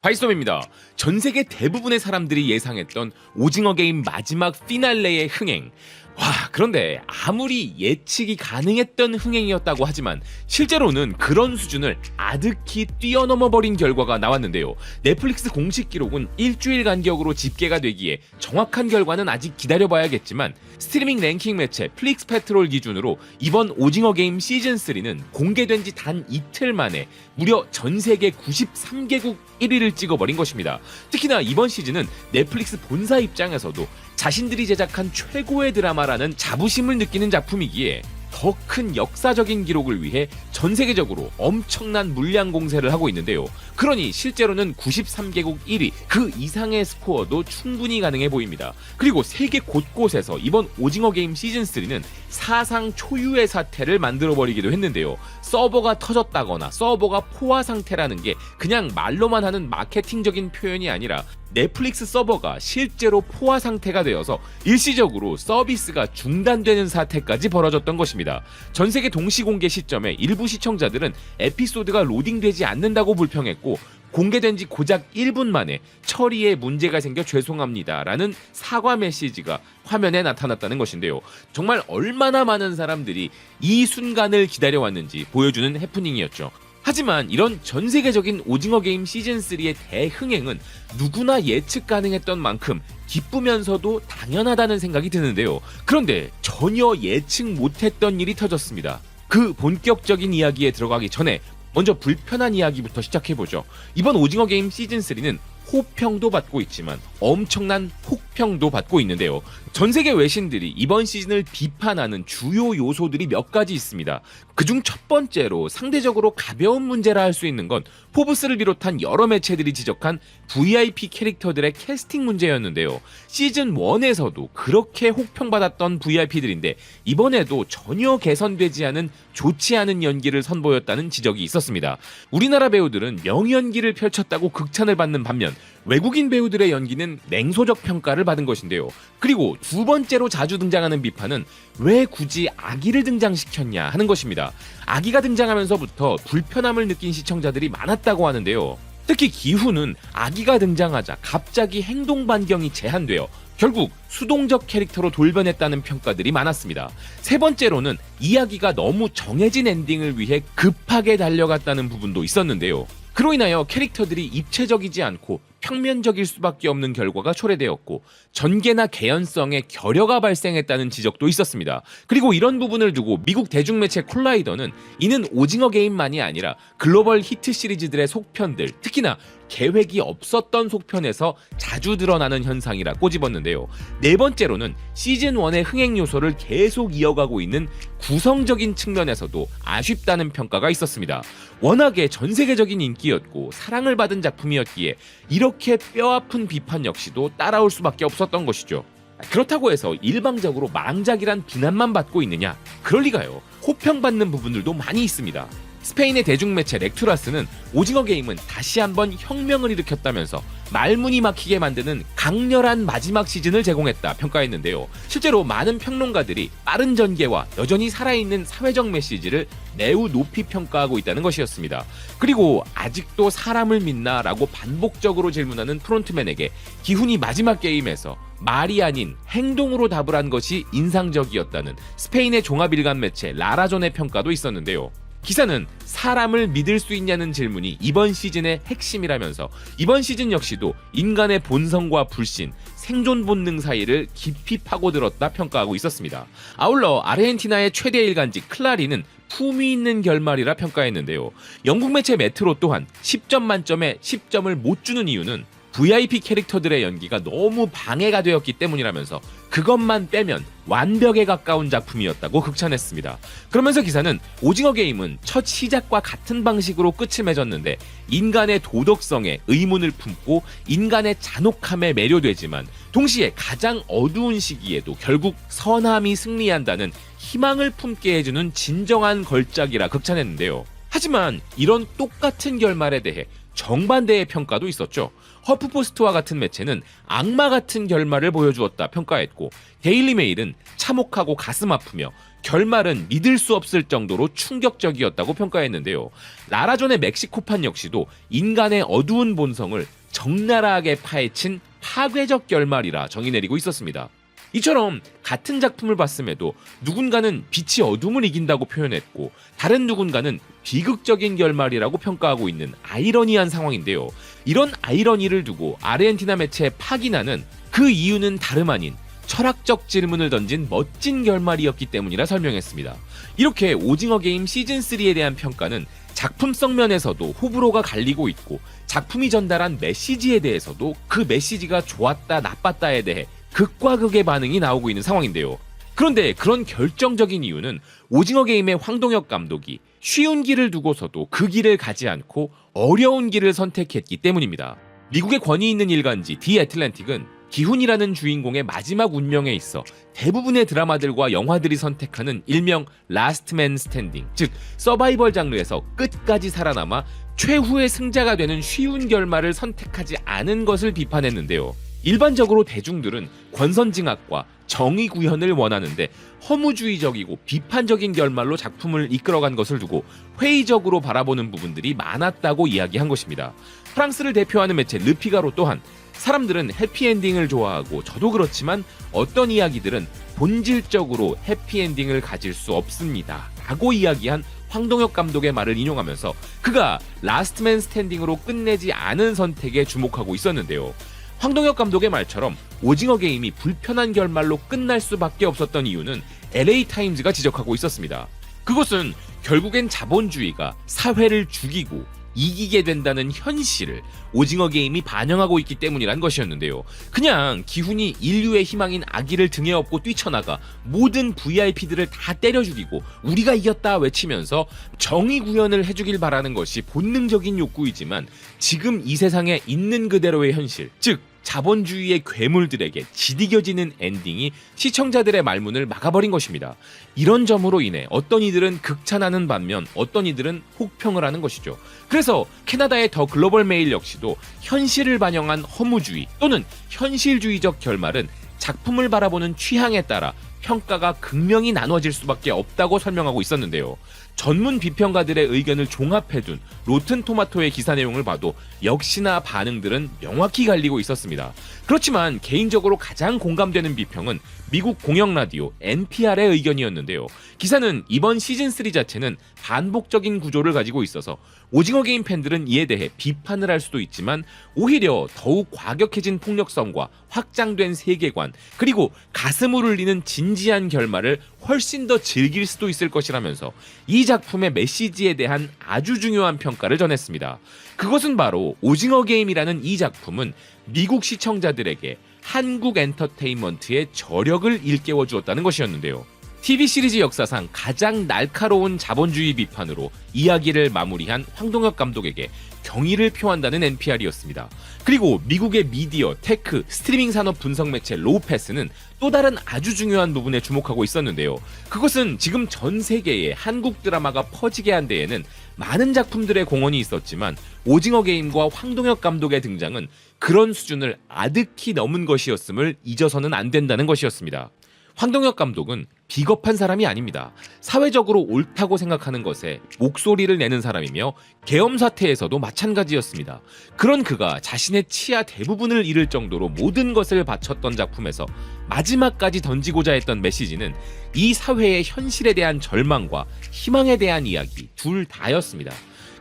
바이썸입니다. 전 세계 대부분의 사람들이 예상했던 오징어 게임 마지막 피날레의 흥행. 와, 그런데 아무리 예측이 가능했던 흥행이었다고 하지만 실제로는 그런 수준을 아득히 뛰어넘어 버린 결과가 나왔는데요. 넷플릭스 공식 기록은 일주일 간격으로 집계가 되기에 정확한 결과는 아직 기다려봐야겠지만 스트리밍 랭킹 매체 플릭스 페트롤 기준으로 이번 오징어 게임 시즌3는 공개된 지 단 이틀 만에 무려 전 세계 93개국 1위를 찍어버린 것입니다. 특히나 이번 시즌은 넷플릭스 본사 입장에서도 자신들이 제작한 최고의 드라마라는 자부심을 느끼는 작품이기에 더 큰 역사적인 기록을 위해 전 세계적으로 엄청난 물량 공세를 하고 있는데요. 그러니 실제로는 93개국 1위 그 이상의 스코어도 충분히 가능해 보입니다. 그리고 세계 곳곳에서 이번 오징어 게임 시즌3는 사상 초유의 사태를 만들어버리기도 했는데요. 서버가 터졌다거나 서버가 포화 상태라는 게 그냥 말로만 하는 마케팅적인 표현이 아니라 넷플릭스 서버가 실제로 포화 상태가 되어서 일시적으로 서비스가 중단되는 사태까지 벌어졌던 것입니다. 전 세계 동시 공개 시점에 일부 시청자들은 에피소드가 로딩되지 않는다고 불평했고 공개된 지 고작 1분 만에 처리에 문제가 생겨 죄송합니다 라는 사과 메시지가 화면에 나타났다는 것인데요. 정말 얼마나 많은 사람들이 이 순간을 기다려왔는지 보여주는 해프닝이었죠. 하지만 이런 전 세계적인 오징어 게임 시즌3의 대흥행은 누구나 예측 가능했던 만큼 기쁘면서도 당연하다는 생각이 드는데요. 그런데 전혀 예측 못했던 일이 터졌습니다. 그 본격적인 이야기에 들어가기 전에 먼저 불편한 이야기부터 시작해보죠. 이번 오징어 게임 시즌3는 호평도 받고 있지만 엄청난 혹평도 받고 있는데요. 전 세계 외신들이 이번 시즌을 비판하는 주요 요소들이 몇 가지 있습니다. 그중 첫 번째로 상대적으로 가벼운 문제라 할 수 있는 건 포브스를 비롯한 여러 매체들이 지적한 VIP 캐릭터들의 캐스팅 문제였는데요. 시즌 1에서도 그렇게 혹평받았던 VIP들인데 이번에도 전혀 개선되지 않은 좋지 않은 연기를 선보였다는 지적이 있었습니다. 우리나라 배우들은 명연기를 펼쳤다고 극찬을 받는 반면 외국인 배우들의 연기는 냉소적 평가를 받은 것인데요. 그리고 두 번째로 자주 등장하는 비판은 왜 굳이 아기를 등장시켰냐 하는 것입니다. 아기가 등장하면서부터 불편함을 느낀 시청자들이 많았다고 하는데요. 특히 기후는 아기가 등장하자 갑자기 행동 반경이 제한되어 결국 수동적 캐릭터로 돌변했다는 평가들이 많았습니다. 세 번째로는 이야기가 너무 정해진 엔딩을 위해 급하게 달려갔다는 부분도 있었는데요. 그로 인하여 캐릭터들이 입체적이지 않고 평면적일 수밖에 없는 결과가 초래되었고 전개나 개연성에 결여가 발생했다는 지적도 있었습니다. 그리고 이런 부분을 두고 미국 대중매체 콜라이더는 이는 오징어 게임만이 아니라 글로벌 히트 시리즈들의 속편들, 특히나 계획이 없었던 속편에서 자주 드러나는 현상이라 꼬집었는데요. 네 번째로는 시즌1의 흥행 요소를 계속 이어가고 있는 구성적인 측면에서도 아쉽다는 평가가 있었습니다. 워낙에 전 세계적인 인기였고 사랑을 받은 작품이었기에 이렇게 뼈아픈 비판 역시도 따라올 수밖에 없었던 것이죠. 그렇다고 해서 일방적으로 망작이란 비난만 받고 있느냐? 그럴 리가요. 호평받는 부분들도 많이 있습니다. 스페인의 대중매체 렉투라스는 오징어 게임은 다시 한번 혁명을 일으켰다면서 말문이 막히게 만드는 강렬한 마지막 시즌을 제공했다 평가했는데요. 실제로 많은 평론가들이 빠른 전개와 여전히 살아있는 사회적 메시지를 매우 높이 평가하고 있다는 것이었습니다. 그리고 아직도 사람을 믿나? 라고 반복적으로 질문하는 프론트맨에게 기훈이 마지막 게임에서 말이 아닌 행동으로 답을 한 것이 인상적이었다는 스페인의 종합일간 매체 라라존의 평가도 있었는데요. 기사는 사람을 믿을 수 있냐는 질문이 이번 시즌의 핵심이라면서 이번 시즌 역시도 인간의 본성과 불신, 생존 본능 사이를 깊이 파고들었다 평가하고 있었습니다. 아울러 아르헨티나의 최대 일간지 클라리는 품위 있는 결말이라 평가했는데요. 영국 매체 메트로 또한 10점 만점에 10점을 못 주는 이유는 VIP 캐릭터들의 연기가 너무 방해가 되었기 때문이라면서 그것만 빼면 완벽에 가까운 작품이었다고 극찬했습니다. 그러면서 기사는 오징어 게임은 첫 시작과 같은 방식으로 끝을 맺었는데 인간의 도덕성에 의문을 품고 인간의 잔혹함에 매료되지만 동시에 가장 어두운 시기에도 결국 선함이 승리한다는 희망을 품게 해주는 진정한 걸작이라 극찬했는데요. 하지만 이런 똑같은 결말에 대해 정반대의 평가도 있었죠. 허프포스트와 같은 매체는 악마 같은 결말을 보여주었다 평가했고 데일리메일은 참혹하고 가슴 아프며 결말은 믿을 수 없을 정도로 충격적이었다고 평가했는데요. 라라존의 멕시코판 역시도 인간의 어두운 본성을 적나라하게 파헤친 파괴적 결말이라 정의 내리고 있었습니다. 이처럼 같은 작품을 봤음에도 누군가는 빛이 어둠을 이긴다고 표현했고 다른 누군가는 비극적인 결말이라고 평가하고 있는 아이러니한 상황인데요. 이런 아이러니를 두고 아르헨티나 매체 파기나는 그 이유는 다름 아닌 철학적 질문을 던진 멋진 결말이었기 때문이라 설명했습니다. 이렇게 오징어 게임 시즌3에 대한 평가는 작품성 면에서도 호불호가 갈리고 있고 작품이 전달한 메시지에 대해서도 그 메시지가 좋았다 나빴다에 대해 극과 극의 반응이 나오고 있는 상황인데요. 그런데 그런 결정적인 이유는 오징어 게임의 황동혁 감독이 쉬운 길을 두고서도 그 길을 가지 않고 어려운 길을 선택했기 때문입니다. 미국의 권위 있는 일간지 디 애틀랜틱은 기훈이라는 주인공의 마지막 운명에 있어 대부분의 드라마들과 영화들이 선택하는 일명 라스트맨 스탠딩, 즉 서바이벌 장르에서 끝까지 살아남아 최후의 승자가 되는 쉬운 결말을 선택하지 않은 것을 비판했는데요. 일반적으로 대중들은 권선징악과 정의 구현을 원하는데 허무주의적이고 비판적인 결말로 작품을 이끌어간 것을 두고 회의적으로 바라보는 부분들이 많았다고 이야기한 것입니다. 프랑스를 대표하는 매체 르피가로 또한 사람들은 해피엔딩을 좋아하고 저도 그렇지만 어떤 이야기들은 본질적으로 해피엔딩을 가질 수 없습니다 라고 이야기한 황동혁 감독의 말을 인용하면서 그가 라스트맨 스탠딩으로 끝내지 않은 선택에 주목하고 있었는데요. 황동혁 감독의 말처럼 오징어 게임이 불편한 결말로 끝날 수밖에 없었던 이유는 LA타임즈가 지적하고 있었습니다. 그것은 결국엔 자본주의가 사회를 죽이고 이기게 된다는 현실을 오징어 게임이 반영하고 있기 때문이란 것이었는데요. 그냥 기훈이 인류의 희망인 아기를 등에 업고 뛰쳐나가 모든 VIP들을 다 때려 죽이고 우리가 이겼다 외치면서 정의 구현을 해주길 바라는 것이 본능적인 욕구이지만 지금 이 세상에 있는 그대로의 현실, 즉 자본주의의 괴물들에게 지디겨지는 엔딩이 시청자들의 말문을 막아버린 것입니다. 이런 점으로 인해 어떤 이들은 극찬하는 반면 어떤 이들은 혹평을 하는 것이죠. 그래서 캐나다의 더 글로벌 메일 역시도 현실을 반영한 허무주의 또는 현실주의적 결말은 작품을 바라보는 취향에 따라 평가가 극명히 나눠질 수밖에 없다고 설명하고 있었는데요. 전문 비평가들의 의견을 종합해둔 로튼토마토의 기사 내용을 봐도 역시나 반응들은 명확히 갈리고 있었습니다. 그렇지만 개인적으로 가장 공감되는 비평은 미국 공영라디오 NPR의 의견이었는데요. 기사는 이번 시즌3 자체는 반복적인 구조를 가지고 있어서 오징어 게임 팬들은 이에 대해 비판을 할 수도 있지만 오히려 더욱 과격해진 폭력성과 확장된 세계관 그리고 가슴을 울리는 진지한 결말을 훨씬 더 즐길 수도 있을 것이라면서 이 작품의 메시지에 대한 아주 중요한 평가를 전했습니다. 그것은 바로 오징어 게임이라는 이 작품은 미국 시청자들에게 한국 엔터테인먼트의 저력을 일깨워 주었다는 것이었는데요. TV 시리즈 역사상 가장 날카로운 자본주의 비판으로 이야기를 마무리한 황동혁 감독에게 경의를 표한다는 NPR이었습니다. 그리고 미국의 미디어, 테크, 스트리밍 산업 분석 매체 로우패스는 또 다른 아주 중요한 부분에 주목하고 있었는데요. 그것은 지금 전 세계에 한국 드라마가 퍼지게 한 데에는 많은 작품들의 공헌이 있었지만 오징어 게임과 황동혁 감독의 등장은 그런 수준을 아득히 넘은 것이었음을 잊어서는 안 된다는 것이었습니다. 황동혁 감독은 비겁한 사람이 아닙니다. 사회적으로 옳다고 생각하는 것에 목소리를 내는 사람이며 계엄 사태에서도 마찬가지였습니다. 그런 그가 자신의 치아 대부분을 잃을 정도로 모든 것을 바쳤던 작품에서 마지막까지 던지고자 했던 메시지는 이 사회의 현실에 대한 절망과 희망에 대한 이야기 둘 다였습니다.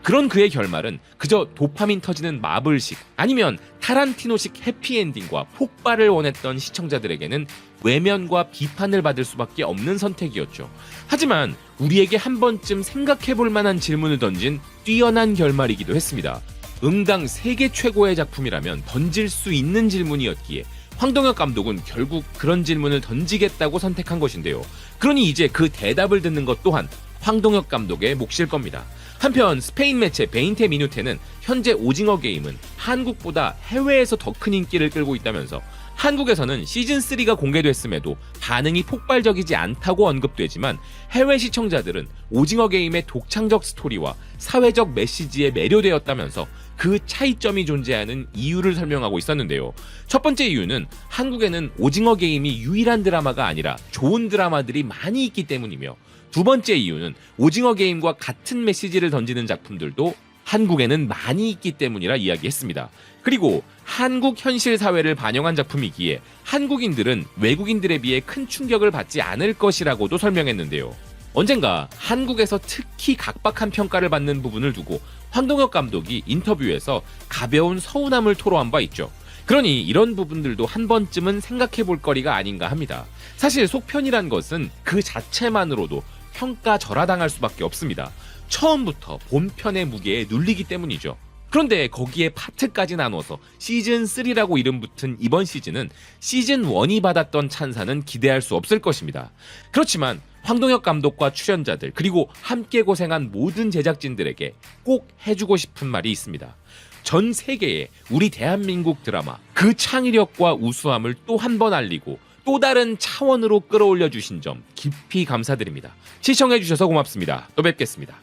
그런 그의 결말은 그저 도파민 터지는 마블식 아니면 타란티노식 해피엔딩과 폭발을 원했던 시청자들에게는 외면과 비판을 받을 수밖에 없는 선택이었죠. 하지만 우리에게 한 번쯤 생각해볼 만한 질문을 던진 뛰어난 결말이기도 했습니다. 응당 세계 최고의 작품이라면 던질 수 있는 질문이었기에 황동혁 감독은 결국 그런 질문을 던지겠다고 선택한 것인데요. 그러니 이제 그 대답을 듣는 것 또한 황동혁 감독의 몫일 겁니다. 한편 스페인 매체 베인테 미누테는 현재 오징어 게임은 한국보다 해외에서 더 큰 인기를 끌고 있다면서 한국에서는 시즌3가 공개됐음에도 반응이 폭발적이지 않다고 언급되지만 해외 시청자들은 오징어 게임의 독창적 스토리와 사회적 메시지에 매료되었다면서 그 차이점이 존재하는 이유를 설명하고 있었는데요. 첫 번째 이유는 한국에는 오징어 게임이 유일한 드라마가 아니라 좋은 드라마들이 많이 있기 때문이며, 두 번째 이유는 오징어 게임과 같은 메시지를 던지는 작품들도 한국에는 많이 있기 때문이라 이야기했습니다. 그리고 한국 현실 사회를 반영한 작품이기에 한국인들은 외국인들에 비해 큰 충격을 받지 않을 것이라고도 설명했는데요. 언젠가 한국에서 특히 각박한 평가를 받는 부분을 두고 황동혁 감독이 인터뷰에서 가벼운 서운함을 토로한 바 있죠. 그러니 이런 부분들도 한 번쯤은 생각해 볼 거리가 아닌가 합니다. 사실 속편이란 것은 그 자체만으로도 평가 절하당할 수밖에 없습니다. 처음부터 본편의 무게에 눌리기 때문이죠. 그런데 거기에 파트까지 나눠서 시즌3라고 이름 붙은 이번 시즌은 시즌1이 받았던 찬사는 기대할 수 없을 것입니다. 그렇지만 황동혁 감독과 출연자들 그리고 함께 고생한 모든 제작진들에게 꼭 해주고 싶은 말이 있습니다. 전 세계에 우리 대한민국 드라마 그 창의력과 우수함을 또 한 번 알리고 또 다른 차원으로 끌어올려 주신 점 깊이 감사드립니다. 시청해 주셔서 고맙습니다. 또 뵙겠습니다.